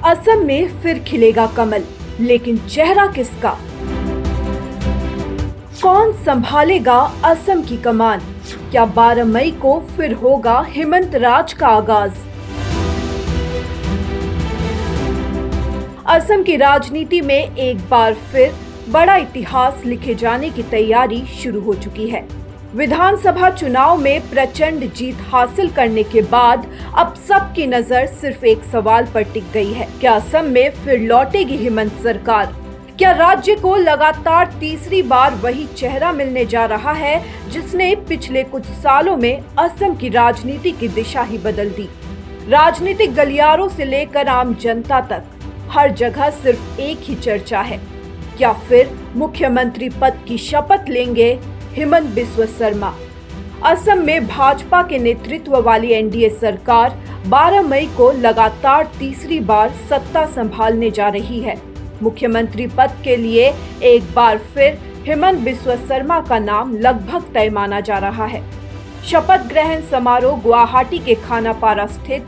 असम में फिर खिलेगा कमल, लेकिन चेहरा किसका? कौन संभालेगा असम की कमान? क्या 12 मई को फिर होगा हेमंत राज का आगाज? असम की राजनीति में एक बार फिर बड़ा इतिहास लिखे जाने की तैयारी शुरू हो चुकी है। विधानसभा चुनाव में प्रचंड जीत हासिल करने के बाद अब सबकी नजर सिर्फ एक सवाल पर टिक गई है, क्या असम में फिर लौटेगी हेमंत सरकार? क्या राज्य को लगातार तीसरी बार वही चेहरा मिलने जा रहा है जिसने पिछले कुछ सालों में असम की राजनीति की दिशा ही बदल दी? राजनीतिक गलियारों से लेकर आम जनता तक हर जगह सिर्फ एक ही चर्चा है, क्या फिर मुख्यमंत्री पद की शपथ लेंगे हेमंत बिस्वा शर्मा? असम में भाजपा के नेतृत्व वाली एनडीए सरकार 12 मई को लगातार तीसरी बार सत्ता संभालने जा रही है। मुख्यमंत्री पद के लिए एक बार फिर हेमंत बिस्वा शर्मा का नाम लगभग तय माना जा रहा है। शपथ ग्रहण समारोह गुवाहाटी के खानापारा स्थित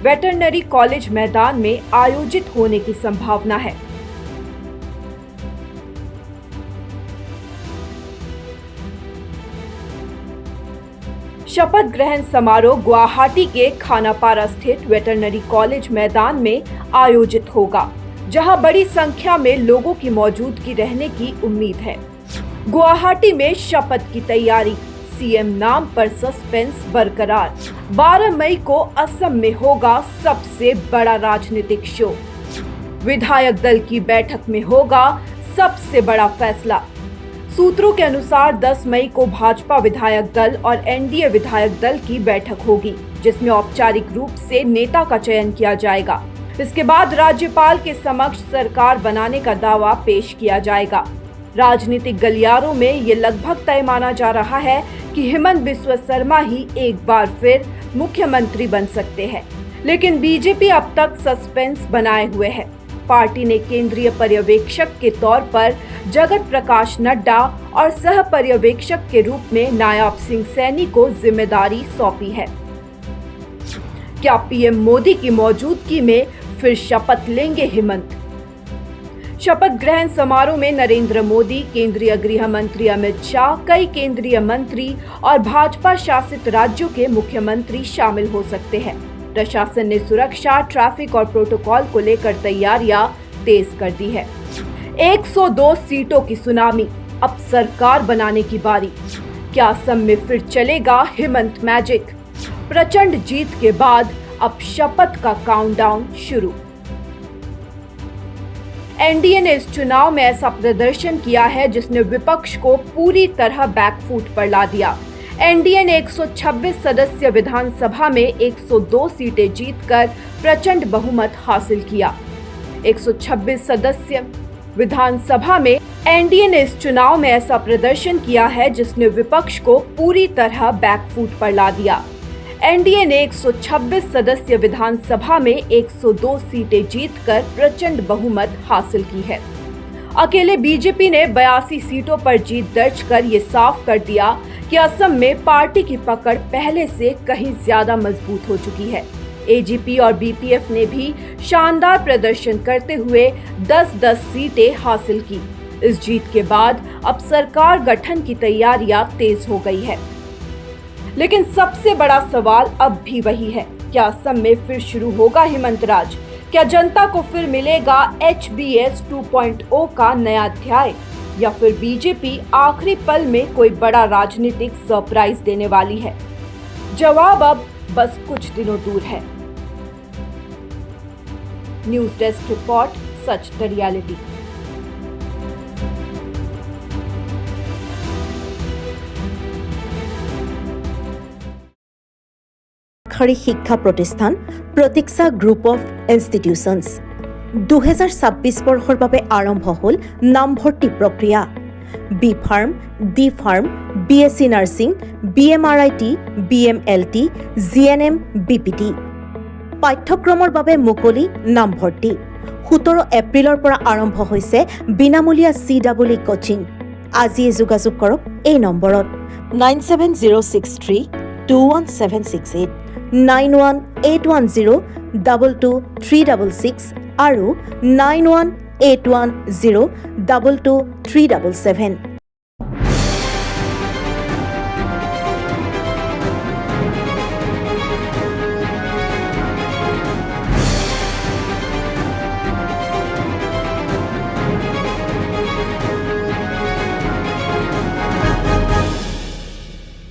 वेटरनरी कॉलेज मैदान में आयोजित होने की संभावना है। शपथ ग्रहण समारोह गुवाहाटी के खानापारा स्थित वेटरनरी कॉलेज मैदान में आयोजित होगा, जहां बड़ी संख्या में लोगों की मौजूदगी रहने की उम्मीद है। गुवाहाटी में शपथ की तैयारी, सीएम नाम पर सस्पेंस बरकरार। 12 मई को असम में होगा सबसे बड़ा राजनीतिक शो। विधायक दल की बैठक में होगा सबसे बड़ा फैसला। सूत्रों के अनुसार 10 मई को भाजपा विधायक दल और एनडीए विधायक दल की बैठक होगी, जिसमें औपचारिक रूप से नेता का चयन किया जाएगा। इसके बाद राज्यपाल के समक्ष सरकार बनाने का दावा पेश किया जाएगा। राजनीतिक गलियारों में ये लगभग तय माना जा रहा है कि हेमंत बिस्वा शर्मा ही एक बार फिर मुख्यमंत्री बन सकते हैं, लेकिन बीजेपी अब तक सस्पेंस बनाए हुए है। पार्टी ने केंद्रीय पर्यवेक्षक के तौर पर जगत प्रकाश नड्डा और सह पर्यवेक्षक के रूप में नायब सिंह सैनी को जिम्मेदारी सौंपी है। क्या पीएम मोदी की मौजूदगी में फिर शपथ लेंगे हेमंत? शपथ ग्रहण समारोह में नरेंद्र मोदी, केंद्रीय गृह मंत्री अमित शाह, कई केंद्रीय मंत्री और भाजपा शासित राज्यों के मुख्यमंत्री शामिल हो सकते हैं। प्रशासन ने सुरक्षा, ट्रैफिक और प्रोटोकॉल को लेकर तैयारियां तेज कर दी है। 102 सीटों की सुनामी, अब सरकार बनाने की बारी। क्या असम में फिर चलेगा हेमंत मैजिक? प्रचंड जीत के बाद अब शपथ का काउंटडाउन शुरू। एनडीए ने इस चुनाव में ऐसा प्रदर्शन किया है जिसने विपक्ष को पूरी तरह बैकफुट पर ला दिया। एनडीए ने 126 सदस्य विधानसभा में 102 सीटें जीतकर प्रचंड बहुमत हासिल किया। 126 सदस्य विधानसभा में एनडीए ने इस चुनाव में ऐसा प्रदर्शन किया है जिसने विपक्ष को पूरी तरह बैकफुट पर ला दिया। एनडीए ने 126 सदस्य विधानसभा में 102 सीटें जीतकर प्रचंड बहुमत हासिल की है। अकेले बीजेपी ने 82 सीटों पर जीत दर्ज कर ये साफ कर दिया कि असम में पार्टी की पकड़ पहले से कहीं ज्यादा मजबूत हो चुकी है। एजीपी और बीपीएफ ने भी शानदार प्रदर्शन करते हुए 10-10 सीटें हासिल की। इस जीत के बाद अब सरकार गठन की तैयारियां तेज हो गई है, लेकिन सबसे बड़ा सवाल अब भी वही है, क्या असम में फिर शुरू होगा हेमंत राज? क्या जनता को फिर मिलेगा HBS 2.0 का नया अध्याय, या फिर बीजेपी आखिरी पल में कोई बड़ा राजनीतिक सरप्राइज देने वाली है? जवाब अब बस कुछ दिनों दूर है। News desk report, such the reality. সরকারি শিক্ষা প্ৰতিষ্ঠান প্ৰতীক্ষা গ্ৰুপ অফ ইনষ্টিটিউচনছ 2026 বৰ্ষৰ বাবে আৰম্ভ হ'ল নামভৰ্তি প্ৰক্ৰিয়া। B pharm, D pharm, BSc nursing, BMRIT, BMLT, GNM, BPT পাঠ্যক্ৰমৰ বাবে মুকলি নামভৰ্তি। 17 এপ্ৰিলৰ পৰা আৰম্ভ হৈছে বিনামূলীয়া CEE কোচিং। আজিয়ে যোগাযোগ কৰক এই নম্বৰত 97063217768 9181022366 আৰু 9181022377